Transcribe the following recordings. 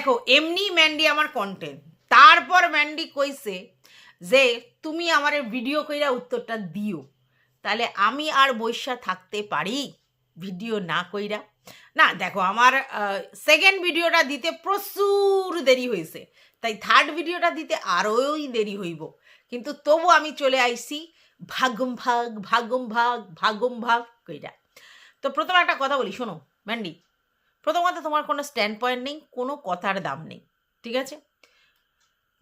দেখো এমনি ম্যান্ডি আমার কন্টেন্ট, তারপর ম্যান্ডি কইছে যে তুমি আমার ভিডিও কইরা উত্তরটা দিও, তাহলে আমি আর বৈশা থাকতে পারি ভিডিও না কইরা? না দেখো, আমার সেকেন্ড ভিডিওটা দিতে প্রচুর দেরি হয়েছে, তাই থার্ড ভিডিওটা দিতে আরোই দেরি হইব, কিন্তু তবু আমি চলে আইছি ভাগম ভাগ ভাগম ভাগ ভাগম ভাগ কইরা। তো প্রথমে একটা কথা বলি, শোনো ম্যান্ডি, প্রথমত তোমার কোনো স্ট্যান্ড পয়েন্ট নেই, কোনো কথার দাম নেই, ঠিক আছে?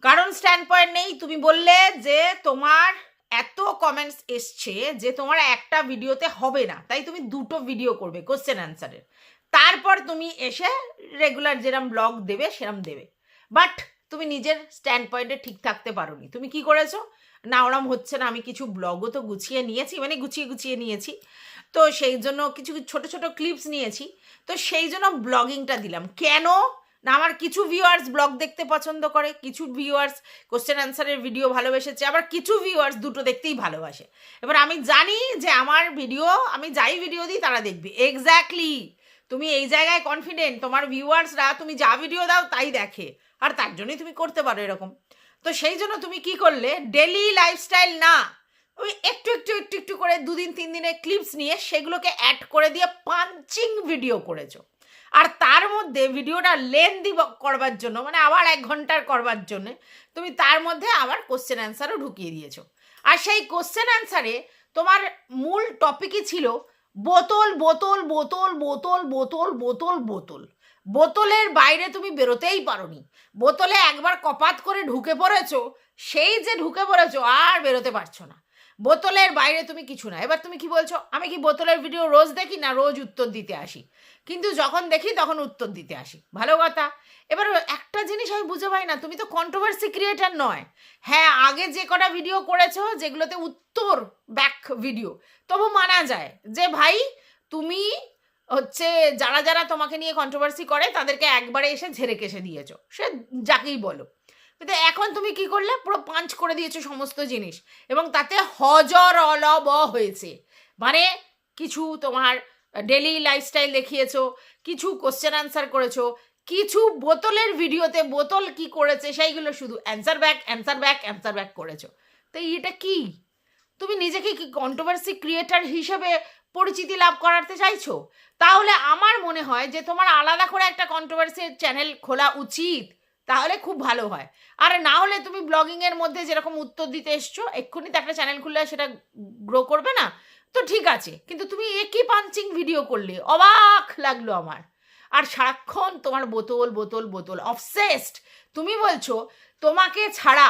কারণ স্ট্যান্ড পয়েন্ট নেই, তুমি বললে যে তোমার এত কমেন্টস এসছে যে তোমার একটা ভিডিওতে হবে না, তাই তুমি দুটো ভিডিও করবে কোশ্চেন অ্যান্সারের, তারপর তুমি এসে রেগুলার যেরম ব্লগ দেবে সেরম দেবে। বাট তুমি নিজের স্ট্যান্ড পয়েন্টে ঠিক থাকতে পারোনি। তুমি কি করেছো, না ওরম হচ্ছে না, আমি কিছু ব্লগও তো গুছিয়ে নিয়েছি, মানে গুছিয়ে গুছিয়ে নিয়েছি, তো সেই জন্য কিছু ছোট ছোট ক্লিপস নিয়েছি, তো সেই জন্য ব্লগিংটা দিলাম। কেন না, আমার কিছু ভিউয়ার্স ব্লগ দেখতে পছন্দ করে, কিছু ভিউয়ার্স কোশ্চেন অ্যান্সারের ভিডিও ভালোবেসেছে, আবার কিছু ভিউয়ার্স দুটো দেখতেই ভালোবাসে। এবার আমি জানি যে আমার ভিডিও, আমি যাই ভিডিও দিই তারা দেখবে। এক্স্যাক্টলি, তুমি এই জায়গায় কনফিডেন্ট, তোমার ভিউয়ার্সরা তুমি যা ভিডিও দাও তাই দেখে, আর তার জন্যই তুমি করতে পারো এরকম। তো সেই জন্য তুমি কি করলে, ডেলি লাইফস্টাইল না, ওই একটু একটু একটু একটু করে 2 দিন 3 দিনের ক্লিপস নিয়ে সেগুলোকে অ্যাড করে দিয়ে পাঞ্চিং ভিডিও করেছো। আর তার মধ্যে ভিডিওটা লেন্দি করবার জন্য, মানে আবার 1 ঘন্টার করবার জন্য তুমি তার মধ্যে আবার কোশ্চেন অ্যান্সারও ঢুকিয়ে দিয়েছো। আর সেই কোশ্চেন অ্যান্সারে তোমার মূল টপিকই ছিল বোতল বোতল বোতল বোতল বোতল বোতল বোতল। বোতলের বাইরে তুমি বেরোতেই পারোনি, বোতলে একবার কপাত করে ঢুকে পড়েছো, সেই যে ঢুকে পড়েছো আর বেরোতে পারছো না, বোতলের বাইরে তুমি কিছু না। এবার তুমি কি বলছো, আমি কি বোতলের ভিডিও রোজ দেখি? না, রোজ উত্তর দিতে আসি, কিন্তু যখন দেখি তখন উত্তর দিতে আসি, ভালো কথা। এবার একটা জিনিস আমি বুঝে পাই না, তুমি তো কন্ট্রোভার্সি ক্রিয়েটার নয়। হ্যাঁ, আগে যে কটা ভিডিও করেছো যেগুলোতে উত্তর ব্যাক ভিডিও, তবু মানা যায় যে ভাই তুমি হচ্ছে যারা যারা তোমাকে নিয়ে কন্ট্রোভার্সি করে তাদেরকে একবারে এসে ঝেড়ে কেসে দিয়েছো, সে যাকেই বলো। কিন্তু এখন তুমি কি করলে, পুরো পাঞ্চ করে দিয়েছো সমস্ত জিনিস, এবং তাতে হজর অলব হয়েছে। মানে কিছু তোমার ডেলি লাইফস্টাইল দেখিয়েছো, কিছু কোশ্চেন অ্যান্সার করেছো, কিছু বোতলের ভিডিওতে বোতল কি করেছে সেইগুলো শুধু answer back answer back answer back করেছো। তো এটা কি, তুমি নিজেকে কি কন্ট্রোভার্সি ক্রিয়েটার হিসেবে পরিচিতি লাভ করাতে চাইছো? তাহলে আমার মনে হয় যে তোমার আলাদা করে একটা কন্ট্রোভার্সি চ্যানেল খোলা উচিত, তাহলে খুব ভালো হয়। আর না হলে তুমি ব্লগিংয়ের মধ্যে যেরকম উত্তর দিতে এসছো, এক্ষুনি তো একটা চ্যানেল খুললে সেটা গ্রো করবে না, তো ঠিক আছে, কিন্তু তুমি একই পাঞ্চিং ভিডিও করলে, অবাক লাগলো আমার। আর সারাক্ষণ তোমার বোতল বোতল বোতল অবসেসড। তুমি বলছো তোমাকে ছাড়া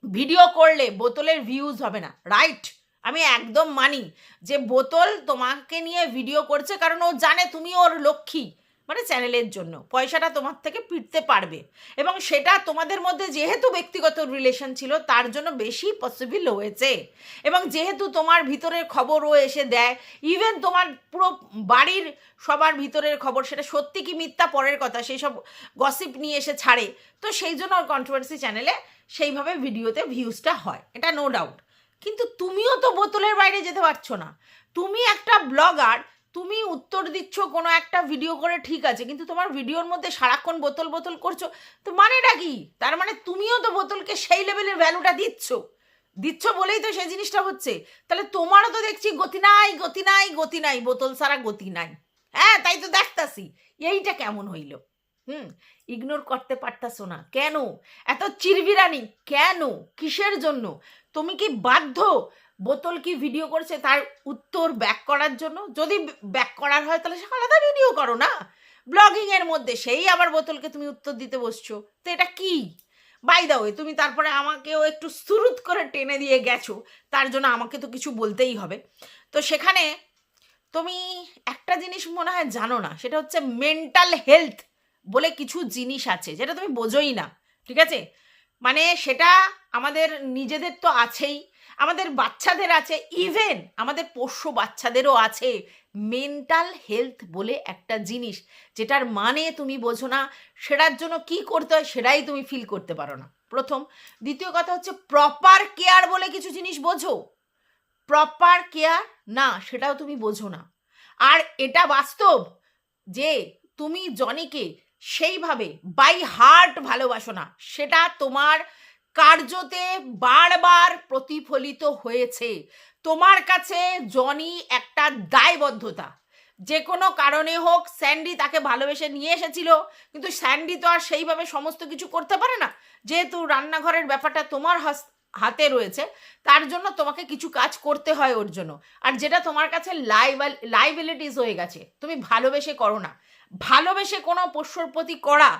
ভিডিও করলে বোতলের ভিউজ হবে না, রাইট? আমি একদম মানি যে বোতল তোমাকে নিয়ে ভিডিও করছে কারণ ও জানে তুমি ওর লক্ষ্মী, মানে চ্যানেলের জন্য পয়সাটা তোমার থেকে পিটতে পারবে, এবং সেটা তোমাদের মধ্যে যেহেতু ব্যক্তিগত রিলেশন ছিল তার জন্য বেশি পসিবল হয়েছে। এবং যেহেতু তোমার ভিতরের খবরও এসে দেয়, ইভেন তোমার পুরো বাড়ির সবার ভিতরের খবর, সেটা সত্যি কি মিথ্যা পরের কথা, সেই সব গসিপ নিয়ে এসে ছাড়ে, তো সেই জন্য ওর কন্ট্রোভার্সি চ্যানেলে সেইভাবে ভিডিওতে ভিউজটা হয়, এটা নো ডাউট। কিন্তু তুমিও তো বোতলের বাইরে যেতে পারছো না, তুমি একটা ব্লগার, তুমি উত্তর দিচ্ছ কোনো একটা ভিডিও করে, ঠিক আছে, কিন্তু তোমার ভিডিওর মধ্যে সারাক্ষণ বোতল বোতল করছো, তো মানেটা কি? তার মানে তুমিও তো বোতলকে সেই লেভেলের ভ্যালুটা দিচ্ছ, দিচ্ছ বলেই তো সেই জিনিসটা হচ্ছে। তাহলে তোমারও তো দেখছি গতি নাই গতি নাই গতি নাই, বোতল ছাড়া গতি নাই। হ্যাঁ, তাই তো দেখতাছি। এইটা কেমন হইল? ইগনোর করতে পারতাছো না কেন? এত চিরবিরানি কেন? কিসের জন্য? তুমি কি বাধ্য বোতল কি ভিডিও করছে তার উত্তর ব্যাক করার জন্য? যদি ব্যাক করার হয় তাহলে সে আলাদা ভিডিও করো না ব্লগিং এর মধ্যে, সেই আবার বোতলকে তুমি উত্তর দিতে বসছো, তো এটা কি? বাই দা ওয়ে, তুমি তারপরে আমাকেও একটু সুরুত করে টেনে দিয়ে গেছো, তার জন্য আমাকে তো কিছু বলতেই হবে। তো সেখানে তুমি একটা জিনিস মনে হয় জানো না, সেটা হচ্ছে মেন্টাল হেলথ বলে কিছু জিনিস আছে যেটা তুমি বোঝোই না, ঠিক আছে? মানে সেটা আমাদের নিজেদের তো আছেই, আমাদের বাচ্চাদের আছে, ইভেন আমাদের পোষ্য বাচ্চাদেরও আছে মেন্টাল হেলথ বলে একটা জিনিস, যেটার মানে তুমি বোঝো না, সেটার জন্য কি করতে হয় সেটাই তুমি ফিল করতে পারো না, প্রথম। দ্বিতীয় কথা হচ্ছে প্রপার কেয়ার বলে কিছু জিনিস বোঝো, প্রপার কেয়ার না সেটাও তুমি বোঝো না। আর এটা বাস্তব যে তুমি জনিকে সেইভাবে বাই হার্ট ভালোবাসো না, সেটা তোমার কার্যতে বারবার প্রতিফলিত হয়েছে। তোমার কাছে জনি একটা দায়বদ্ধতা, যে কোনো কারণে হোক। স্যান্ডি তাকে ভালোবেসে নিয়ে এসেছিল, কিন্তু স্যান্ডি তো আর সেইভাবে সমস্ত কিছু করতে পারে না, যেহেতু রান্নাঘরের ব্যাপারটা তোমার হাতে রয়েছে, তার জন্য তোমাকে কিছু কাজ করতে হয় ওর জন্য। আর যেটা তোমার কাছে লাইবিলিটিস হয়ে গেছে, তুমি ভালোবেসে করো না। ভালোবেসে কোনো পোষ্যর প্রতি করা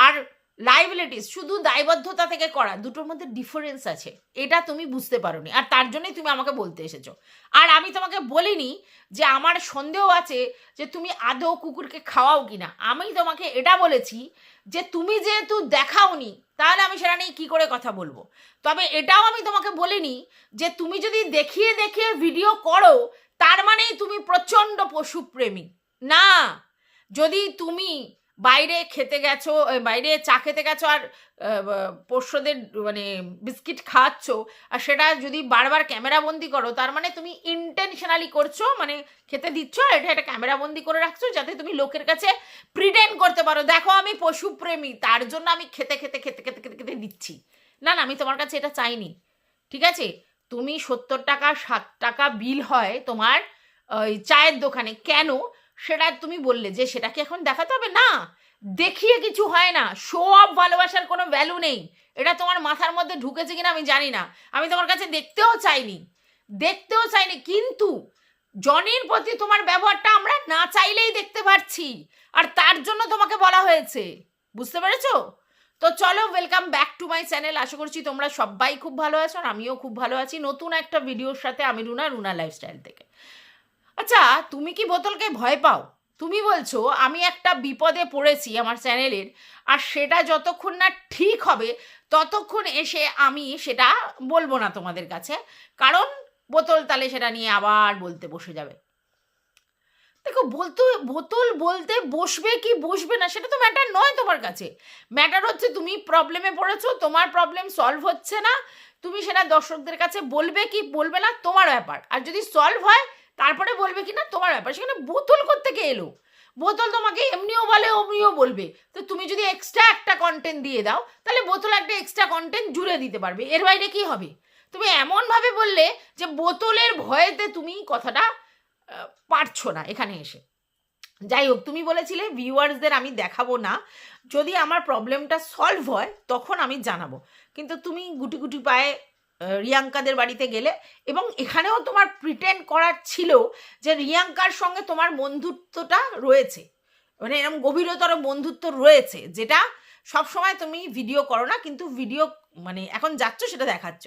আর লাইবিলিটিস, শুধু দায়বদ্ধতা থেকে করা, দুটোর মধ্যে ডিফারেন্স আছে, এটা তুমি বুঝতে পারোনি। আর তার জন্যই তুমি আমাকে বলতে এসেছো। আর আমি তোমাকে বলিনি যে আমার সন্দেহ আছে যে তুমি আদৌ কুকুরকে খাওয়াও কিনা। আমি তোমাকে এটা বলেছি যে তুমি যেহেতু দেখাওনি, তাহলে আমি সেটা নিয়ে কী করে কথা বলবো। তবে এটাও আমি তোমাকে বলিনি যে তুমি যদি দেখিয়ে দেখিয়ে ভিডিও করো তার মানেই তুমি প্রচণ্ড পশুপ্রেমী না। যদি তুমি বাইরে খেতে গেছো, বাইরে চা খেতে গেছো আর পোষ্যদের মানে বিস্কিট খাওয়াচ্ছ, আর সেটা যদি বারবার ক্যামেরাবন্দি করো, তার মানে তুমি ইন্টেনশনালি করছো, মানে খেতে দিচ্ছ আর এটা ক্যামেরাবন্দি করে রাখছো যাতে তুমি লোকের কাছে প্রিটেন্ড করতে পারো, দেখো আমি পশুপ্রেমী, তার জন্য আমি খেতে খেতে খেতে খেতে খেতে খেতে দিচ্ছি। না না, আমি তোমার কাছে এটা চাইনি, ঠিক আছে? তুমি 70 টাকা 7 টাকা বিল হয় তোমার ওই চায়ের দোকানে, কেন সেটা তুমি বললে যে সেটাকে এখন দেখাতে হবে না। দেখিয়ে কিছু হয় না, শো অফ ভালোবাসার কোনো ভ্যালু নেই। এটা তোমার মাথার মধ্যে ঢুকেছে কিনা আমি জানি না, আমি তোমার কাছে দেখতেও চাইনি। কিন্তু জনির প্রতি তোমার ব্যবহারটা আমরা না চাইলেই দেখতে পাচ্ছি, আর তার জন্য তোমাকে বলা হয়েছে, বুঝতে পেরেছো? তো চলো, welcome back to my channel. আশা করছি তোমরা সবাই খুব ভালো আছো, আর আমিও খুব ভালো আছি নতুন একটা ভিডিওর সাথে। আমি রুনা লাইফস্টাইল থেকে। আচ্ছা, তুমি কি বোতলকে ভয় পাও? তুমি বলছো আমি একটা বিপদে পড়েছি আমার চ্যানেলের, আর সেটা যতক্ষণ না ঠিক হবে ততক্ষণ এসে আমি সেটা বলবো না তোমাদের কাছে, কারণ বোতল তালে সেটা নিয়ে আবার বলতে বসে যাবে। দেখো, বোতল বলতে বসবে কি বসবে না সেটা তো ম্যাটার নয় তোমার কাছে। ম্যাটার হচ্ছে তুমি প্রবলেমে পড়েছো, তোমার প্রবলেম সলভ হচ্ছে না, তুমি সেটা দর্শকদের কাছে বলবে কি বলবে না তোমার ব্যাপার। আর যদি সলভ হয় তারপরে বলবে কি না তোমার ব্যাপার। সেখানে বোতল কোত্থেকে এলো? বোতল তোমাকে এমনিও বলে অমনিও বলবে। তো তুমি যদি এক্সট্রা একটা কন্টেন্ট দিয়ে দাও, তাহলে বোতল একটা এক্সট্রা কন্টেন্ট জুড়ে দিতে পারবে, এর বাইরে কি হবে? তুমি এমনভাবে বললে যে বোতলের ভয়েতে তুমি কথাটা পারছো না এখানে এসে। যাই হোক, তুমি বলেছিলে ভিউয়ার্সদের আমি দেখাবো না, যদি আমার প্রবলেমটা সলভ হয় তখন আমি জানাবো। কিন্তু তুমি গুটি গুটি পায়ে রিয়াঙ্কাদের বাড়িতে গেলে, এবং এখানেও তোমার প্রিটেন্ড করার ছিল যে রিয়াঙ্কার সঙ্গে তোমার বন্ধুত্বটা রয়েছে, মানে এরকম গভীরতর বন্ধুত্ব রয়েছে, যেটা সবসময় তুমি ভিডিও করো না, কিন্তু ভিডিও মানে এখন যাচ্ছ সেটা দেখাচ্ছ।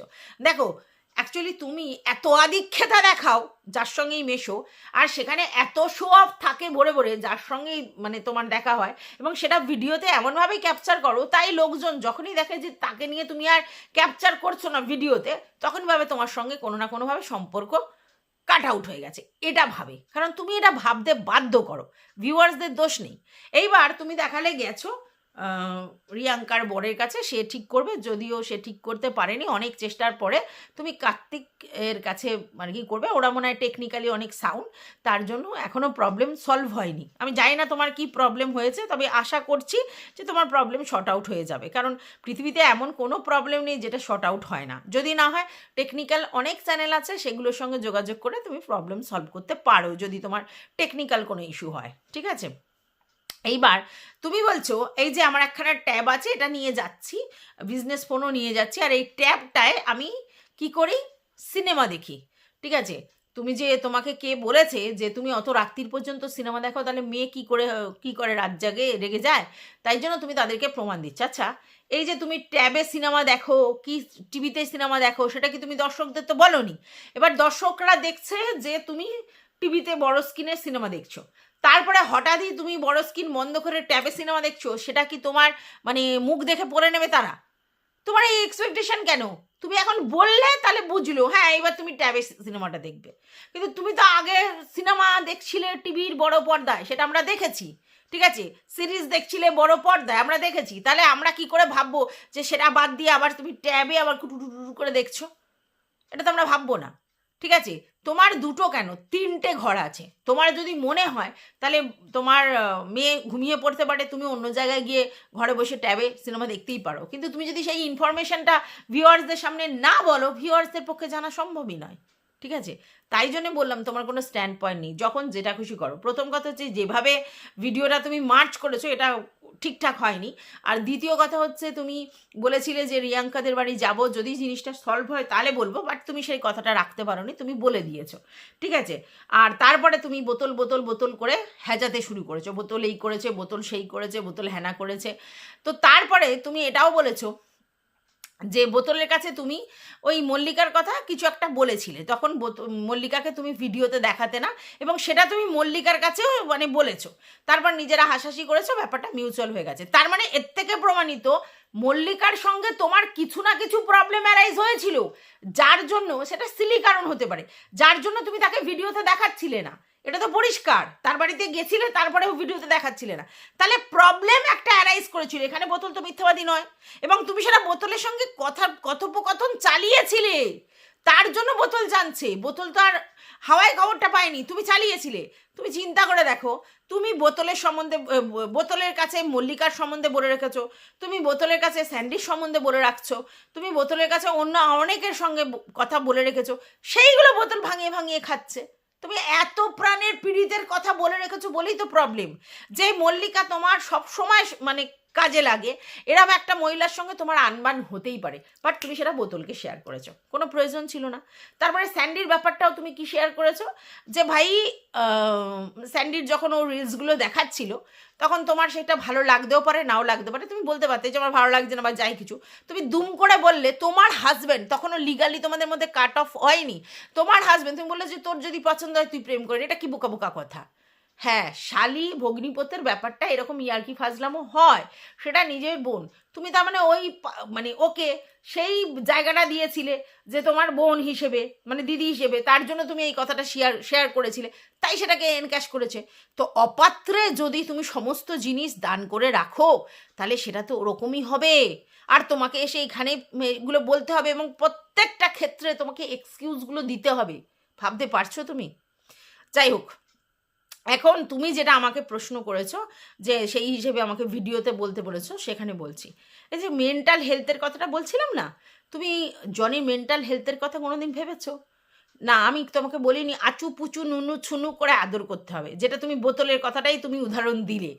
দেখো, অ্যাকচুয়ালি তুমি এত আদিক্ষেতা দেখাও যার সঙ্গেই মেশো, আর সেখানে এত শো অফ থাকে ভরে ভরে যার সঙ্গেই মানে তোমার দেখা হয়, এবং সেটা ভিডিওতে এমনভাবেই ক্যাপচার করো, তাই লোকজন যখনই দেখে যে তাকে নিয়ে তুমি আর ক্যাপচার করছো না ভিডিওতে, তখন ভাবে তোমার সঙ্গে কোনো না কোনোভাবে সম্পর্ক কাট আউট হয়ে গেছে, এটা ভাবে। কারণ তুমি এটা ভাবতে বাধ্য করো, ভিউয়ার্সদের দোষ নেই। এইবার তুমি দেখালে গেছো রিয়াঙ্কার বরের কাছে, সে ঠিক করবে, যদিও সে ঠিক করতে পারেনি, অনেক চেষ্টার পরে তুমি কার্তিক এর কাছে মানে কি করবে, ওরা মনে হয় টেকনিক্যালি অনেক সাউন্ড, তার জন্য এখনও প্রবলেম সলভ হয়নি। আমি জানি না তোমার কি প্রবলেম হয়েছে, তবে আশা করছি যে তোমার প্রবলেম শর্ট আউট হয়ে যাবে, কারণ পৃথিবীতে এমন কোনো প্রবলেম নেই যেটা শর্ট আউট হয় না। যদি না হয়, টেকনিক্যাল অনেক চ্যানেল আছে, সেগুলোর সঙ্গে যোগাযোগ করে তুমি প্রবলেম সলভ করতে পারো, যদি তোমার টেকনিক্যাল কোনো ইস্যু হয়, ঠিক আছে? এইবার তুমি বলছো এই যে আমার একখানা ট্যাব আছে, এটা নিয়ে যাচ্ছি, বিজনেস ফোনও নিয়ে যাচ্ছি, আর এই ট্যাবটায় আমি কি করি, সিনেমা দেখি, ঠিক আছে? তুমি যে তোমাকে কে বলেছে যে তুমি অত রাত্রির পর্যন্ত সিনেমা দেখো, তাহলে মেয়ে কি করে রাত জাগে রেগে যায়, তাই জন্য তুমি তাদেরকে প্রমাণ দিচ্ছ। আচ্ছা, এই যে তুমি ট্যাবে সিনেমা দেখো কি টিভিতে সিনেমা দেখো, সেটা কি তুমি দর্শকদের তো বলোনি। এবার দর্শকরা দেখছে যে তুমি টিভিতে বড় স্ক্রিনের সিনেমা দেখছো, তারপরে হঠাৎই তুমি বড় স্ক্রিন বন্ধ করে ট্যাবে সিনেমা দেখছো, সেটা কি তোমার মানে মুখ দেখে পড়ে নেবে তারা? তোমার এই এক্সপেকটেশন কেন? তুমি এখন বললে তাহলে বুঝলো, হ্যাঁ এবার তুমি ট্যাবে সিনেমাটা দেখবে, কিন্তু তুমি তো আগে সিনেমা দেখছিলে টিভির বড় পর্দায়, সেটা আমরা দেখেছি, ঠিক আছে? সিরিজ দেখছিলে বড় পর্দায়, আমরা দেখেছি, তাহলে আমরা কি করে ভাববো যে সেটা বাদ দিয়ে আবার তুমি ট্যাবে আবার কুটুটুটু করে দেখছো? এটা তো আমরা ভাববো না, ঠিক আছে? তোমার দুটো কেন, 3টে ঘর আছে। তোমার যদি মনে হয় তাহলে তোমার মেয়ে ঘুমিয়ে পড়তে পারে, তুমি অন্য জায়গায় গিয়ে ঘরে বসে ট্যাবে সিনেমা দেখতেই পারো, কিন্তু তুমি যদি সেই ইনফরমেশনটা ভিউয়ার্সদের সামনে না বলো, ভিউয়ার্সদের পক্ষে জানা সম্ভবই নয়। ঠিক আছে, তাই জন্য বললাম তোমার কোনো স্ট্যান্ড পয়েন্ট নেই, যখন যেটা খুশি করো। প্রথম কথা হচ্ছে যেভাবে ভিডিওটা তুমি মার্চ করেছো এটা ঠিকঠাক হয়নি। আর দ্বিতীয় কথা হচ্ছে তুমি বলেছিলে যে রিয়াঙ্কাদের বাড়ি যাব, যদি জিনিসটা সলভ হয় তাহলে বলবো, বাট তুমি সেই কথাটা রাখতে পারোনি, তুমি বলে দিয়েছো। ঠিক আছে, আর তারপরে তুমি বোতল বোতল বোতল করে হ্যাজাতে শুরু করেছো, বোতল এই করেছে, বোতল সেই করেছে, বোতল হ্যানা করেছে। তো তারপরে তুমি এটাও বলেছো যে বোতলের কাছে তুমি ওই মল্লিকার কথা কিছু একটা বলেছিলে, তখন মল্লিকাকে তুমি ভিডিওতে দেখাতে না, এবং সেটা তুমি মল্লিকার কাছেও মানে বলেছো, তারপর নিজেরা হাসাহাসি করেছো, ব্যাপারটা মিউচুয়াল হয়ে গেছে। তার মানে এর থেকে প্রমাণিত মল্লিকার সঙ্গে তোমার কিছু না কিছু প্রবলেম অ্যারাইজ হয়েছিল, যার জন্য, সেটা সিলি কারণ হতে পারে, যার জন্য তুমি তাকে ভিডিওতে দেখাচ্ছিলে না। এটা তো পরিষ্কার, তার বাড়িতে গেছিলে তারপরেও ভিডিওতে দেখাচ্ছিলে না, তাহলে প্রবলেম একটা অ্যারাইজ করেছিল এখানে। বোতল তো মিথ্যাবাদী নয়, এবং তুমি সেটা বোতলের সঙ্গে কথোপকথন চালিয়েছিলে, তার জন্য বোতল জানছে। বোতল তো আর হাওয়ায় খবরটা পায়নি, তুমি চালিয়েছিলে। তুমি চিন্তা করে দেখো, তুমি বোতলের সম্বন্ধে, বোতলের কাছে মল্লিকার সম্বন্ধে বলে রেখেছো, তুমি বোতলের কাছে স্যান্ডির সম্বন্ধে বলে রাখছো, তুমি বোতলের কাছে অন্য অনেকের সঙ্গে কথা বলে রেখেছো, সেইগুলো বোতল ভাঙিয়ে ভাঙিয়ে খাচ্ছে। তুমি এত প্রাণের পীড়িতের কথা বলে রেখেছো বলেই তো প্রবলেম, যে মল্লিকা তোমার সব সময় মানে কাজে লাগে, এরকম একটা মহিলার সঙ্গে তোমার আনবান হতেই পারে, বাট তুমি সেটা বোতলকে শেয়ার করেছো, কোনো প্রয়োজন ছিল না। তারপরে স্যান্ডির ব্যাপারটাও তুমি কি শেয়ার করেছো, যে ভাই স্যান্ডির যখন ও রিলসগুলো দেখাচ্ছিল তখন তোমার সেটা ভালো লাগতেও পারে, নাও লাগতে পারে, তুমি বলতে পারতে যে আমার ভালো লাগছে না বা যাই কিছু, তুমি দুম করে বললে। তোমার হাজব্যান্ড তখনও লিগালি তোমাদের মধ্যে কাট অফ হয়নি, তোমার হাজব্যান্ড, তুমি বললে যে তোর যদি পছন্দ হয় তুই প্রেম করে, এটা কি বোকা বোকা কথা? হ্যাঁ, শালি ভগ্নিপতের ব্যাপারটা এরকম ইয়ার্কি ফাজলামও হয়, সেটা নিজের বোন, তুমি তার মানে ওই মানে ওকে সেই জায়গাটা দিয়েছিলে যে তোমার বোন হিসেবে, মানে দিদি হিসেবে, তার জন্য তুমি এই কথাটা শেয়ার করেছিলে, তাই সেটাকে এনক্যাশ করেছে। তো অপাত্রে যদি তুমি সমস্ত জিনিস দান করে রাখো তাহলে সেটা তো ওরকমই হবে, আর তোমাকে এসে এখানে এগুলো বলতে হবে, এবং প্রত্যেকটা ক্ষেত্রে তোমাকে এক্সকিউজগুলো দিতে হবে। ভাবতে পারছো তুমি? যাই হোক, এখন তুমি যেটা আমাকে প্রশ্ন করেছো, যে সেই হিসেবে আমাকে ভিডিওতে বলতে বলেছো, সেখানে বলছি, এই যে মেন্টাল হেলথের কথাটা বলছিলাম না, তুমি জনির মেন্টাল হেলথের কথা কোনোদিন ভেবেছো? না, আমি তোমাকে বলিনি আচু পুচু নুনু ছুনু করে আদর করতে হবে, যেটা তুমি বোতলের কথাটাই তুমি উদাহরণ দিলে,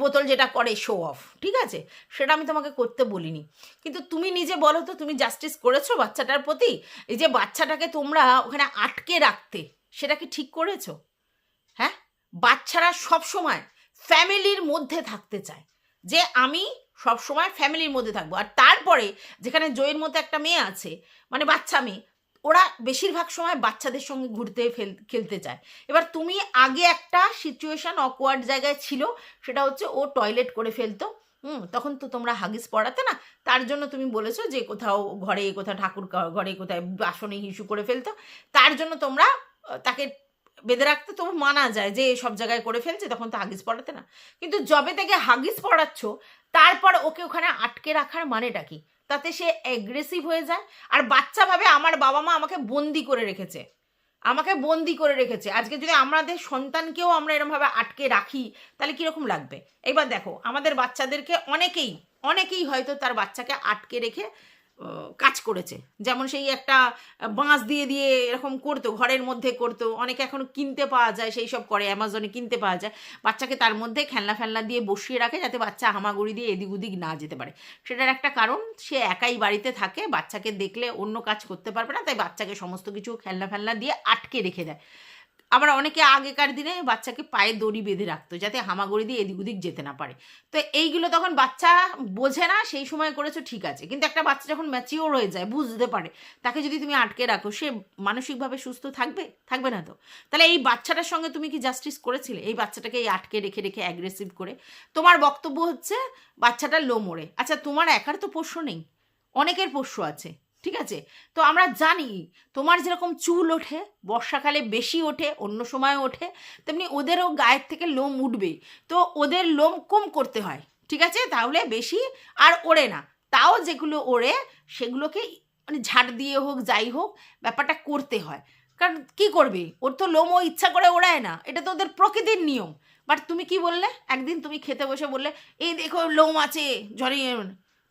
বোতল যেটা করে শো অফ, ঠিক আছে, সেটা আমি তোমাকে করতে বলিনি। কিন্তু তুমি নিজে বলো তো, তুমি জাস্টিস করেছো বাচ্চাটার প্রতি? এই যে বাচ্চাটাকে তোমরা ওখানে আটকে রাখতে, সেটা কি ঠিক করেছো? হ্যাঁ, বাচ্চারা সব সময় ফ্যামিলির মধ্যে থাকতে চায়, যে আমি সব সময় ফ্যামিলির মধ্যে থাকবো, আর তারপরে যেখানে জয়ের মতো একটা মেয়ে আছে, মানে বাচ্চা মেয়ে, ওরা বেশিরভাগ সময় বাচ্চাদের সঙ্গে ঘুরতে খেলতে চায়। এবার তুমি আগে একটা সিচুয়েশন অকওয়ার্ড জায়গায় ছিল, সেটা হচ্ছে ও টয়লেট করে ফেলতো, তখন তো তোমরা হাগিস পড়াতে না, তার জন্য তুমি বলেছো যে কোথাও ঘরে, কোথাও ঠাকুর ঘরে, কোথায় বাসনে হিসু করে ফেলতো, তার জন্য তোমরা তাকে বেঁধে রাখতে তবু মানা যায়, যে সব জায়গায় করে ফেলছে, তখন তো হাগিস পড়াতে না। কিন্তু যবে থেকে হাগিস পড়াচ্ছ, তারপর ওকে ওখানে আটকে রাখার মানেটা কি? তাতে সে অ্যাগ্রেসিভ হয়ে যায়, আর বাচ্চা ভাবে আমার বাবা মা আমাকে বন্দি করে রেখেছে, আমাকে বন্দি করে রেখেছে। আজকে যদি আমাদের সন্তানকেও আমরা এরমভাবে আটকে রাখি তাহলে কীরকম লাগবে? এবার দেখো, আমাদের বাচ্চাদেরকে অনেকেই হয়তো তার বাচ্চাকে আটকে রেখে কাজ করেছে, যেমন সেই একটা বাঁশ দিয়ে দিয়ে এরকম করতো, ঘরের মধ্যে করতো, অনেকে এখন কিনতে পাওয়া যায়, সেই সব করে, অ্যামাজনে কিনতে পাওয়া যায়, বাচ্চাকে তার মধ্যে খেলনা ফেলনা দিয়ে বসিয়ে রাখে, যাতে বাচ্চা হামাগুড়ি দিয়ে এদিক ওদিক না যেতে পারে। সেটার একটা কারণ, সে একাই বাড়িতে থাকে, বাচ্চাকে দেখলে অন্য কাজ করতে পারবে না, তাই বাচ্চাকে সমস্ত কিছু খেলনা ফেলনা দিয়ে আটকে রেখে দেয়। আবার অনেকে আগেকার দিনে বাচ্চাকে পায়ে দড়ি বেঁধে রাখতো, যাতে হামাগুড়ি দিয়ে এদিক ওদিক যেতে না পারে। তো এইগুলো তখন বাচ্চা বোঝে না, সেই সময় করেছো ঠিক আছে, কিন্তু একটা বাচ্চা যখন ম্যাচিওর হয়ে যায়, বুঝতে পারে, তাকে যদি তুমি আটকে রাখো, সে মানসিকভাবে সুস্থ থাকবে না তো? তাহলে এই বাচ্চাটার সঙ্গে তুমি কি জাস্টিস করেছিলে? এই বাচ্চাটাকে এই আটকে রেখে রেখে অ্যাগ্রেসিভ করে। তোমার বক্তব্য হচ্ছে বাচ্চাটার লো মোড়ে। আচ্ছা, তোমার একার তো পোষ্য নেই, অনেকের পোষ্য আছে, ঠিক আছে? তো আমরা জানি তোমার যেরকম চুল ওঠে, বর্ষাকালে বেশি ওঠে, অন্য সময় ওঠে, তেমনি ওদেরও গায়ের থেকে লোম উঠবেই, তো ওদের লোম কম করতে হয়, ঠিক আছে? তাহলে বেশি আর ওড়ে না, তাও যেগুলো ওড়ে সেগুলোকে মানে ঝাড় দিয়ে হোক, যাই হোক, ব্যাপারটা করতে হয়। কারণ কি করবে, ওর তো লোম ও ইচ্ছা করে ওড়ায় না, এটা তো ওদের প্রকৃতির নিয়ম। বাট তুমি কি বললে, একদিন তুমি খেতে বসে বললে এই দেখো লোম আছে ঝরিয়ে।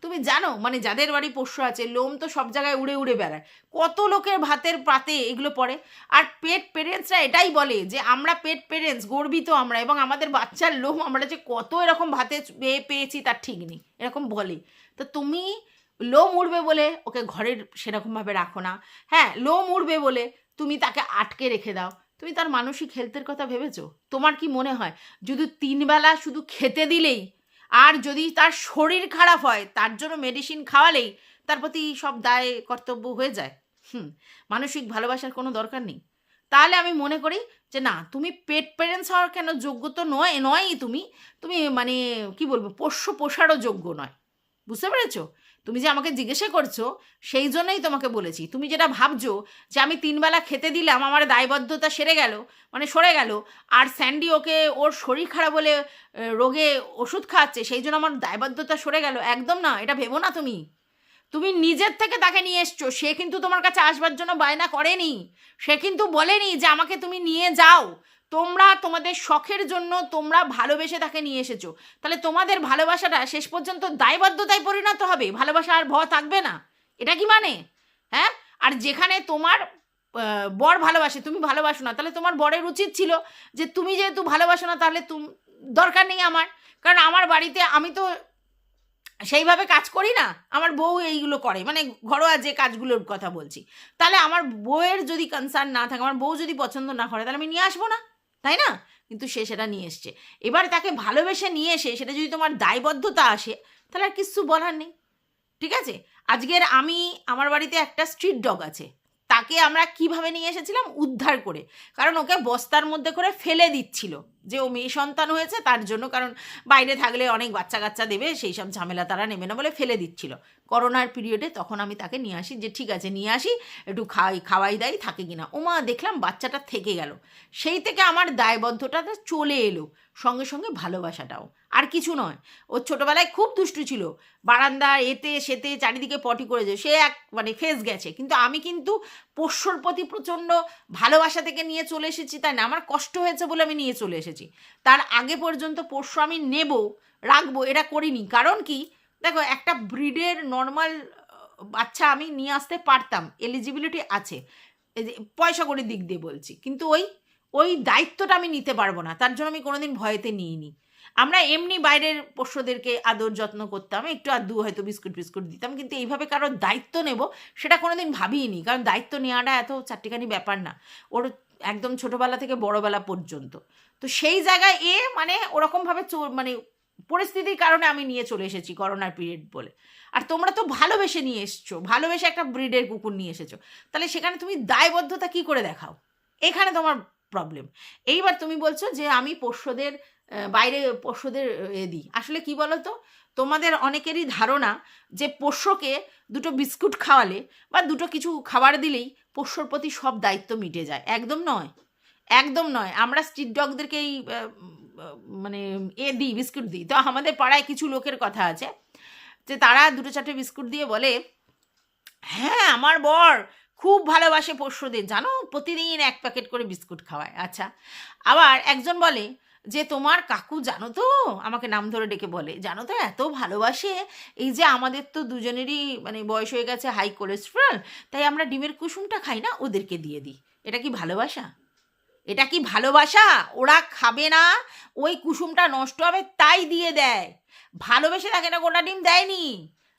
তুমি জানো মানে যাদের বাড়ি পোষ্য আছে লোম তো সব জায়গায় উড়ে উড়ে বেড়ায়, কত লোকের ভাতের পাতে এগুলো পড়ে। আর পেট পেরেন্টসরা এটাই বলে যে আমরা পেট পেরেন্টস গর্বিত আমরা, এবং আমাদের বাচ্চার লোম আমরা যে কত এরকম ভাতে পেয়েছি তার ঠিক নেই, এরকম বলে। তো তুমি লোম উড়বে বলে ওকে ঘরের সেরকমভাবে রাখো না। হ্যাঁ, লোম উড়বে বলে তুমি তাকে আটকে রেখে দাও। তুমি তার মানসিক হেলথের কথা ভেবেছো? তোমার কি মনে হয় যদি 3 বেলা শুধু খেতে দিলেই আর যদি তার শরীর খারাপ হয় তার জন্য মেডিসিন খাওয়ালেই তার প্রতি সব দায় কর্তব্য হয়ে যায়? মানসিক ভালোবাসার কোনো দরকার নেই। তাহলে আমি মনে করি যে না, তুমি পেট পেরেন্টস হওয়ার কেন যোগ্য তো নয়ই, তুমি তুমি মানে কি বলবো, পোষ্য পোষারও যোগ্য নয়। বুঝতে পেরেছো? তুমি যে আমাকে জিজ্ঞাসা করছো সেই জন্যই তোমাকে বলেছি। তুমি যেটা ভাবছো যে আমি 3 বেলা খেতে দিলাম আমার দায়বদ্ধতা সেরে গেল, মানে সরে গেল, আর স্যান্ডি ওকে ওর শরীর খারাপ বলে রোগে ওষুধ খাওয়াচ্ছে সেই জন্য আমার দায়বদ্ধতা সরে গেল, একদম না, এটা ভেবো না। তুমি তুমি নিজের থেকে তাকে নিয়ে এসছো, সে কিন্তু তোমার কাছে আসবার জন্য বায়না করেনি, সে কিন্তু বলেনি যে আমাকে তুমি নিয়ে যাও। তোমরা তোমাদের শখের জন্য তোমরা ভালোবেসে তাকে নিয়ে এসেছো। তাহলে তোমাদের ভালোবাসাটা শেষ পর্যন্ত দায়বদ্ধতায় পরিণত হবে, ভালোবাসা আর থাকবে না। এটা কি মানে? হ্যাঁ, আর যেখানে তোমার বর ভালোবাসে তুমি ভালোবাসো না, তাহলে তোমার বরের উচিত ছিল যে তুমি যেহেতু ভালোবাসো না তাহলে দরকার নেই আমার। কারণ আমার বাড়িতে আমি তো সেইভাবে কাজ করি না, আমার বউ এইগুলো করে, মানে ঘরোয়া যে কাজগুলোর কথা বলছি। তাহলে আমার বউয়ের যদি কনসার্ন না থাকে, আমার বউ যদি পছন্দ না করে, তাহলে আমি নিয়ে আসবো না, তাই না? কিন্তু সে সেটা নিয়ে এসছে। এবার তাকে ভালোবেসে নিয়ে এসে সেটা যদি তোমার দায়বদ্ধতা আসে তাহলে আর কিচ্ছু বলার নেই। ঠিক আছে? আজকের আমি আমার বাড়িতে একটা স্ট্রিট ডগ আছে, তাকে আমরা কিভাবে নিয়ে এসেছিলাম উদ্ধার করে, কারণ ওকে বস্তার মধ্যে করে ফেলে দিচ্ছিল যে ও মেয়ে সন্তান হয়েছে তার জন্য, কারণ বাইরে থাকলে অনেক বাচ্চা কাচ্চা দেবে, সেই সব ঝামেলা তারা নেবে না বলে ফেলে দিচ্ছিল করোনার পিরিয়ডে। তখন আমি তাকে নিয়ে আসি যে ঠিক আছে নিয়ে আসি, একটু খাওয়াই দাই থাকে কিনা। ওমা দেখলাম বাচ্চাটা থেকে গেল, সেই থেকে আমার দায়বদ্ধতাটা চলে এলো, সঙ্গে সঙ্গে ভালোবাসাটাও। আর কিছু নয়, ও ছোটোবেলায় খুব দুষ্টু ছিল, বারান্দা এতে সেতে চারিদিকে পটি করেছে, সে এক মানে ফেস গেছে, কিন্তু আমি কিন্তু পোষ্যর প্রতি প্রচণ্ড ভালোবাসা থেকে নিয়ে চলে এসেছি, তাই না? আমার কষ্ট হয়েছে বলে আমি নিয়ে চলে এসেছি। তার আগে পর্যন্ত পোষ্য আমি নেব রাখবো এটা করিনি। কারণ কি, দেখো একটা ব্রিডের নর্মাল বাচ্চা আমি নিয়ে আসতে পারতাম, এলিজিবিলিটি আছে, এই যে পয়সা করে দিক দিয়ে বলছি, কিন্তু ওই দায়িত্বটা আমি নিতে পারবো না, তার জন্য আমি কোনোদিন ভয়েতে নিইনি। আমরা এমনি বাইরের পোষ্যদেরকে আদর যত্ন করতাম, একটু আধটু হয়তো বিস্কুট দিতাম, কিন্তু এইভাবে কারোর দায়িত্ব নেব সেটা কোনোদিন ভাবিনি। কারণ দায়িত্ব নেওয়াটা এত চারটিখানি ব্যাপার না, ওর একদম ছোটোবেলা থেকে বড়োবেলা পর্যন্ত। তো সেই জায়গায় মানে ওরকমভাবে মানে পরিস্থিতির কারণে আমি নিয়ে চলে এসেছি করোনার পিরিয়ড বলে। আর তোমরা তো ভালোবেসে নিয়ে এসছো, ভালোবেসে একটা ব্রিডের কুকুর নিয়ে এসেছো, তাহলে সেখানে তুমি দায়বদ্ধতা কী করে দেখাও? এখানে তোমার প্রবলেম। এইবার তুমি বলছো যে আমি পোষ্যদের বাইরে পোষ্যদের দিই। আসলে কি বলো তো, তোমাদের অনেকেরই ধারণা যে পোষ্যকে দুটো বিস্কুট খাওয়ালে বা দুটো কিছু খাবার দিলেই পোষ্যর প্রতি সব দায়িত্ব মিটে যায়। একদম নয়, একদম নয়। আমরা স্ট্রিট ডগদেরকে এই মানে দিই, বিস্কুট দিই। তো আমাদের পাড়ায় কিছু লোকের কথা আছে যে তারা 2-4টে বিস্কুট দিয়ে বলে হ্যাঁ আমার বর খুব ভালোবাসে পোষ্যদের, জানো প্রতিদিন 1 প্যাকেট করে বিস্কুট খাওয়ায়। আচ্ছা, আবার একজন বলে যে তোমার কাকু জানো তো, আমাকে নাম ধরে ডেকে বলে, জানো তো এত ভালোবাসে, এই যে আমাদের তো দুজনেরই মানে বয়স হয়ে গেছে, হাই কোলেস্টেরল, তাই আমরা ডিমের কুসুমটা খাই না, ওদেরকে দিয়ে দিই। এটা কি ভালোবাসা? এটা কি ভালোবাসা? ওরা খাবে না, ওই কুসুমটা নষ্ট হবে তাই দিয়ে দেয়, ভালোবেসে থাকে না, গোটা ডিম দেয়নি।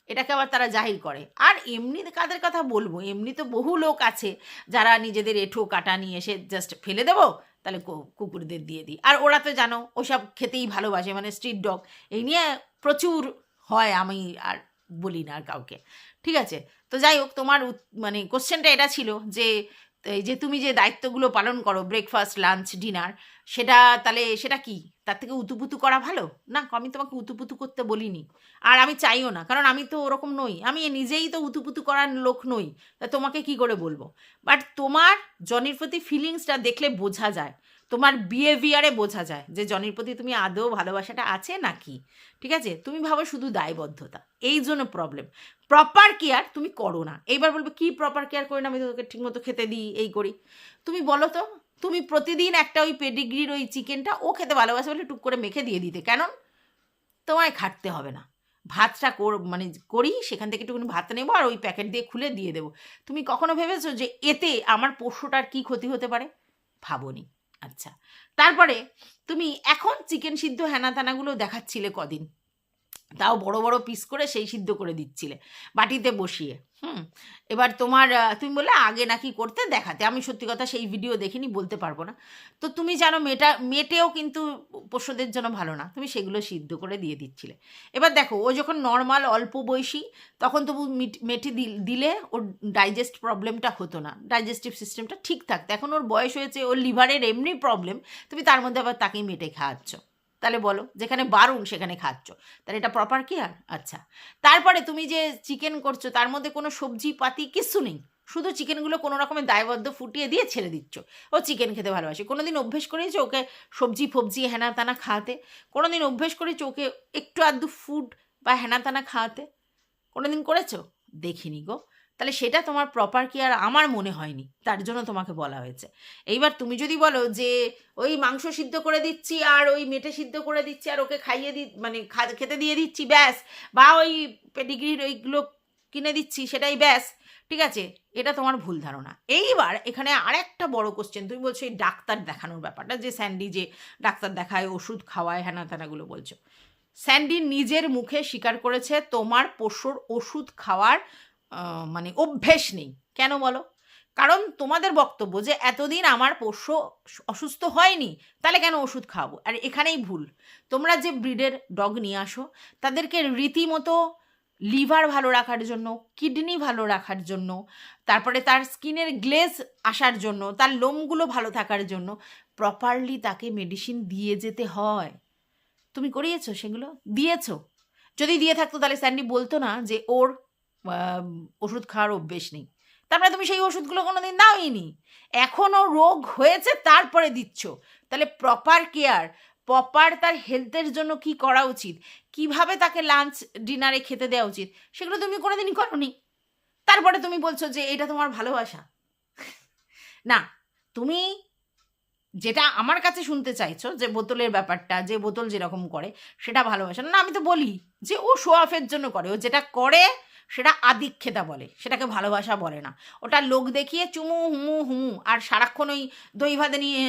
এটাকে আবার তারা জাহির করে। আর এমনি কাদের কথা বলবো, এমনি তো বহু লোক আছে যারা নিজেদের এঁঠো কাটা নিয়ে এসে জাস্ট ফেলে দেবো, তাহলে কুকুরদের দিয়ে দিই। আর ওরা তো জানো ওসব খেতেই ভালোবাসে, মানে স্ট্রিট ডগ এই নিয়ে প্রচুর হয়, আমি আর বলি না আর কাউকে। ঠিক আছে, তো যাই হোক, তোমার মানে কোশ্চেনটা এটা ছিল যে এই যে তুমি যে দায়িত্বগুলো পালন করো, ব্রেকফাস্ট লাঞ্চ ডিনার, সেটা তাহলে সেটা কি তার থেকে উতুপুতু করা ভালো? না, আমি তোমাকে উতুপুতু করতে বলিনি, আর আমি চাইও না, কারণ আমি তো ওরকম নই, আমি নিজেই তো উতুপুতু করার লোক নই, তা তোমাকে কি করে বলবো? বাট তোমার জনির প্রতি ফিলিংসটা দেখলে বোঝা যায়, তোমার বিহেভিয়ারে বোঝা যায় যে জনির প্রতি তুমি আদৌ ভালোবাসাটা আছে নাকি। ঠিক আছে, তুমি ভাবো শুধু দায়বদ্ধতা, এই জন্য প্রবলেম। প্রপার কেয়ার তুমি করো না। এইবার বলবে কি প্রপার কেয়ার করি না, আমি তোকে ঠিকমতো খেতে দিই, এই করি। তুমি বলো তো, তুমি প্রতিদিন একটা ওই পেডিগ্রির ওই চিকেনটা ও খেতে ভালোবাসে বলে টুক করে মেখে দিয়ে দিতে, কেন? তোমায় খাটতে হবে না, ভাতটা মানে করি, সেখান থেকে একটুখানি ভাত নেবো আর ওই প্যাকেট দিয়ে খুলে দিয়ে দেবো। তুমি কখনো ভেবেছো যে এতে আমার পোষ্যটার কী ক্ষতি হতে পারে? ভাবোনি। আচ্ছা, তারপরে তুমি এখন চিকেন সিদ্ধ হ্যানা ত্যানাগুলো দেখাচ্ছিলে কদিন, তাও বড় বড় পিস করে সেই সিদ্ধ করে দিচ্ছিলে বাটিতে বসিয়ে। এবার তোমার তুমি বললে আগে নাকি করতে দেখাতে, আমি সত্যি কথা সেই ভিডিও দেখিনি, বলতে পারবো না। তো তুমি জানো মেটেও কিন্তু পোষ্যদের জন্য ভালো না, তুমি সেগুলো সিদ্ধ করে দিয়ে দিচ্ছিলে। এবার দেখো, ও যখন নর্মাল অল্প বয়সী তখন তবু মেটে দিলে ওর ডাইজেস্ট প্রবলেমটা হতো না, ডাইজেস্টিভ সিস্টেমটা ঠিক থাকতো। এখন ওর বয়স হয়েছে, ওর লিভারের এমনি প্রবলেম, তুমি তার মধ্যে আবার তাকেই মেটে খাওয়াচ্ছ। তাহলে বলো, যেখানে বারণ সেখানে খাচ্ছ, তাহলে এটা প্রপার কেয়ার? আচ্ছা, তারপরে তুমি যে চিকেন করছো তার মধ্যে কোনো সবজি পাতি কিচ্ছু নেই, শুধু চিকেনগুলো কোনো রকমের দায়বদ্ধ ফুটিয়ে দিয়ে ছেড়ে দিচ্ছ। ও চিকেন খেতে ভালোবাসে, কোনো দিন অভ্যেস করেছো ওকে সবজি ফবজি হেনা তানা খাওয়াতে? কোনো দিন অভ্যেস করেছো ওকে একটু আধটু ফুড বা হেনা তানা খাওয়াতে? কোনো দিন করেছো? দেখিনি গো। তাহলে সেটা তোমার প্রপার কেয়ার আমার মনে হয়নি, তার জন্য তোমাকে বলা হয়েছে। এইবার তুমি যদি বলো যে ওই মাংস সিদ্ধ করে দিচ্ছি আর ওই মেটে সিদ্ধ করে দিচ্ছি আর ওকে খাইয়ে মানে খেতে দিয়ে দিচ্ছি ব্যাস, বা ওই পেডিগ্রির ওইগুলো কিনে দিচ্ছি সেটাই ব্যাস, ঠিক আছে, এটা তোমার ভুল ধারণা। এইবার এখানে আরেকটা বড় কোশ্চেন, তুমি বলছো এই ডাক্তার দেখানোর ব্যাপারটা, যে স্যান্ডি যে ডাক্তার দেখায়, ওষুধ খাওয়ায়, হ্যানা ত্যানাগুলো বলছো। স্যান্ডি নিজের মুখে স্বীকার করেছে তোমার পশুর ওষুধ খাওয়ার মানে অভ্যেস নেই। কেন বলো? কারণ তোমাদের বক্তব্য যে এতদিন আমার পোষ্য অসুস্থ হয়নি, তাহলে কেন ওষুধ খাওয়াবো? আর এখানেই ভুল। তোমরা যে ব্রিডের ডগ নিয়ে আসো তাদেরকে রীতিমতো লিভার ভালো রাখার জন্য, কিডনি ভালো রাখার জন্য, তারপরে তার স্কিনের গ্লেজ আসার জন্য, তার লোমগুলো ভালো থাকার জন্য প্রপারলি তাকে মেডিসিন দিয়ে যেতে হয়। তুমি করিয়েছো? সেগুলো দিয়েছো? যদি দিয়ে থাকতো তাহলে স্যান্ডি বলতো না যে ওর ওষুধ খাওয়ার অভ্যেস নেই। তারপরে তুমি সেই ওষুধগুলো কোনো দিন দাওইনি, এখনও রোগ হয়েছে তারপরে দিচ্ছ। তাহলে প্রপার কেয়ার, প্রপার তার হেলথের জন্য কি করা উচিত, কিভাবে তাকে লাঞ্চ ডিনারে খেতে দেওয়া উচিত, সেগুলো তুমি কোনো দিনই করোনি। তারপরে তুমি বলছো যে এটা তোমার ভালোবাসা। না, তুমি যেটা আমার কাছে শুনতে চাইছো যে বোতলের ব্যাপারটা, যে বোতল যেরকম করে সেটা ভালোবাসা না। আমি তো বলি যে ও শো অফের জন্য করে, ও যেটা করে সেটা আদিক্ষেতা বলে, সেটাকে ভালোবাসা বলে না। ওটা লোক দেখিয়ে চুমু হুমু হুমু, আর সারাক্ষণ ওই দই ভাতে নিয়ে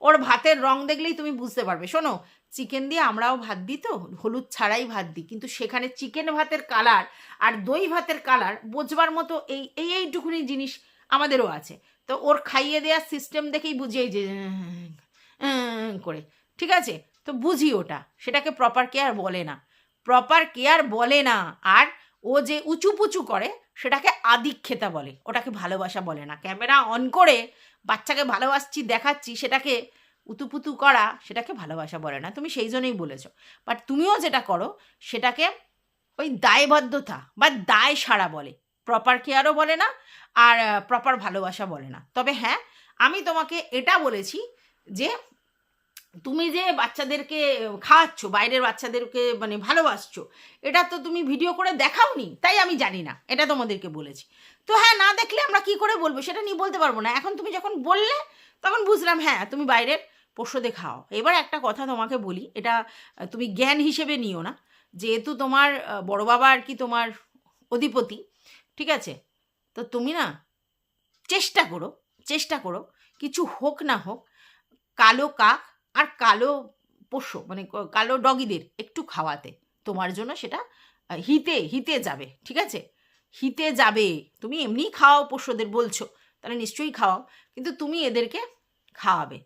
ওর ভাতের রং দেখলেই তুমি বুঝতে পারবে। শোনো, চিকেন দিয়ে আমরাও ভাত দিই, তো হলুদ ছাড়াই ভাত দিই, কিন্তু সেখানে চিকেন ভাতের কালার আর দই ভাতের কালার বোঝবার মতো এইটুকুনি জিনিস আমাদেরও আছে। তো ওর খাইয়ে দেওয়ার সিস্টেম দেখেই বুঝিয়ে যে করে, ঠিক আছে, তো বুঝি ওটা, সেটাকে প্রপার কেয়ার বলে না, প্রপার কেয়ার বলে না। আর ও যে উঁচু পুচু করে সেটাকে আদিক্ষেতা বলে, ওটাকে ভালোবাসা বলে না। ক্যামেরা অন করে বাচ্চাকে ভালোবাসছি দেখাচ্ছি, সেটাকে উতুপুতু করা, সেটাকে ভালোবাসা বলে না। তুমি সেই জন্যই বলেছো। বাট তুমিও যেটা করো সেটাকে ওই দায়বদ্ধতা বা দায় সারা বলে, প্রপার কেয়ারও বলে না, আর প্রপার ভালোবাসা বলে না। তবে হ্যাঁ, আমি তোমাকে এটা বলেছি যে তুমি যে বাচ্চাদেরকে খাওয়াচ্ছ, বাইরের বাচ্চাদেরকে মানে ভালোবাসছো, এটা তো তুমি ভিডিও করে দেখাওনি, তাই আমি জানি না, এটা তোমাদেরকে বলেছি। তো হ্যাঁ, না দেখলে আমরা কি করে বলবো, সেটা নিয়ে বলতে পারবো না। এখন তুমি যখন বললে তখন বুঝলাম হ্যাঁ তুমি বাইরের পোষ্যদের খাও। এবার একটা কথা তোমাকে বলি, এটা তুমি জ্ঞান হিসেবে নিও না, যেহেতু তোমার বড় বাবা আর কি তোমার অধিপতি, ঠিক আছে, তো তুমি না চেষ্টা করো কিছু হোক না হোক কালো কাক আর কালো পোষ্য মানে কালো ডগিদের একটু খাওয়াতে। তোমার জন্য সেটা হিতে যাবে, ঠিক আছে, হিতে যাবে। তুমি এমনি খাওয়াও, পোষ্যদের বলছো, তাহলে নিশ্চয়ই খাওয়াও, কিন্তু তুমি এদেরকে খাওয়াবে।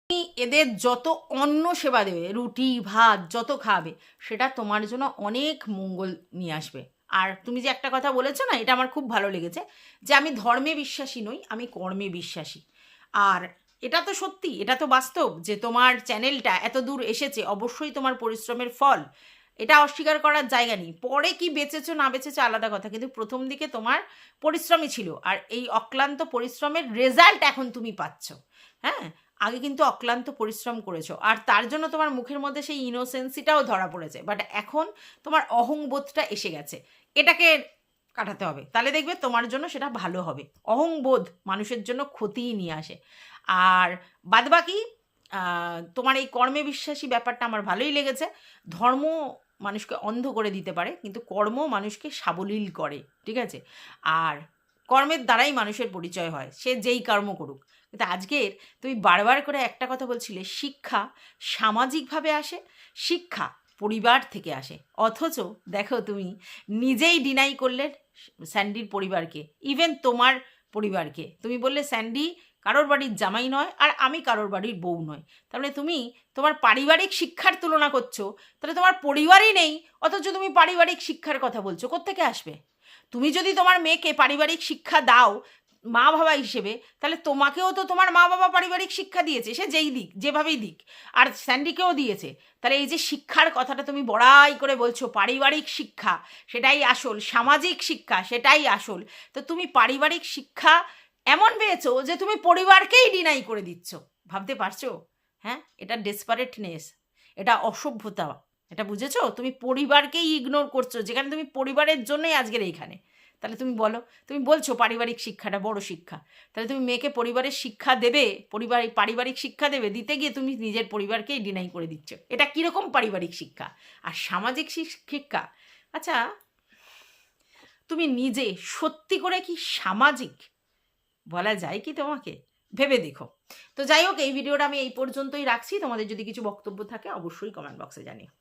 তুমি এদের যত অন্ন সেবা দেবে, রুটি ভাত যত খাওয়াবে, সেটা তোমার জন্য অনেক মঙ্গল নিয়ে আসবে। আর তুমি যে একটা কথা বলেছো না, এটা আমার খুব ভালো লেগেছে, যে আমি ধর্মে বিশ্বাসী নই, আমি কর্মে বিশ্বাসী। আর এটা তো সত্যি, এটা তো বাস্তব যে তোমার চ্যানেলটা এত দূর এসেছে অবশ্যই তোমার পরিশ্রমের ফল, এটা অস্বীকার করার জায়গা নেই। পরে কি বেঁচেছো না বেঁচেছো আলাদা কথা, কিন্তু প্রথম দিকে তোমার পরিশ্রমই ছিল, আর এই অক্লান্ত পরিশ্রমের রেজাল্ট এখন তুমি পাচ্ছ। হ্যাঁ, আগে কিন্তু অক্লান্ত পরিশ্রম করেছো, আর তার জন্য তোমার মুখের মধ্যে সেই ইনোসেন্সিটাও ধরা পড়েছে, বাট এখন তোমার অহংবোধটা এসে গেছে, এটাকে কাটাতে হবে, তাহলে দেখবে তোমার জন্য সেটা ভালো হবে। অহংবোধ মানুষের জন্য ক্ষতিই নিয়ে আসে। আর বাদবাকি তোমার এই কর্মে বিশ্বাসী ব্যাপারটা আমার ভালোই লেগেছে। ধর্ম মানুষকে অন্ধ করে দিতে পারে, কিন্তু কর্ম মানুষকে সাবলীল করে, ঠিক আছে? আর কর্মের দ্বারাই মানুষের পরিচয় হয়, সে যেই কর্ম করুক। কিন্তু আজকের তুমি বারবার করে একটা কথা বলছিলে, শিক্ষা সামাজিকভাবে আসে, শিক্ষা পরিবার থেকে আসে, অথচ দেখো তুমি নিজেই ডিনাই করলে স্যান্ডির পরিবারকে, ইভেন তোমার পরিবারকে। তুমি বললে স্যান্ডি কারোর বাড়ির জামাই নয়, আর আমি কারোর বাড়ির বউ নয়। তাহলে তুমি তোমার পারিবারিক শিক্ষার তুলনা করছো, তাহলে তোমার পরিবারই নেই, অথচ তুমি পারিবারিক শিক্ষার কথা বলছো, কোত্থেকে আসবে? তুমি যদি তোমার মেয়েকে পারিবারিক শিক্ষা দাও মা বাবা হিসেবে, তাহলে তোমাকেও তো তোমার মা বাবা পারিবারিক শিক্ষা দিয়েছে, সে যেই দিক, যেভাবেই দিক, আর স্যান্ডিকেও দিয়েছে। তাহলে এই যে শিক্ষার কথাটা তুমি বড়াই করে বলছো, পারিবারিক শিক্ষা সেটাই আসল, সামাজিক শিক্ষা সেটাই আসল, তো তুমি পারিবারিক শিক্ষা এমন পেয়েছো যে তুমি পরিবারকেই ডিনাই করে দিচ্ছ। ভাবতে পারছো? হ্যাঁ, এটা ডেসপারেটনেস, এটা অসভ্যতা, এটা বুঝেছো? তুমি পরিবারকেই ইগনোর করছো, যেখানে তুমি পরিবারের জন্যই আজকের এইখানে। তাহলে তুমি বলো, তুমি বলছো পারিবারিক শিক্ষাটা বড় শিক্ষা, তাহলে তুমি মেয়েকে পরিবারের শিক্ষা দেবে, পারিবারিক শিক্ষা দেবে, দিতে গিয়ে তুমি নিজের পরিবারকেই ডিনাই করে দিচ্ছ। এটা কীরকম পারিবারিক শিক্ষা? আর সামাজিক শিক্ষা, আচ্ছা তুমি নিজে সত্যি করে কি সামাজিক বলা যায় কি তোমাকে? ভেবে দেখো। তো যাই হোক, এই ভিডিওটা আমি এই পর্যন্তই রাখছি। তোমাদের যদি কিছু বক্তব্য থাকে অবশ্যই কমেন্ট বক্সে জানিও।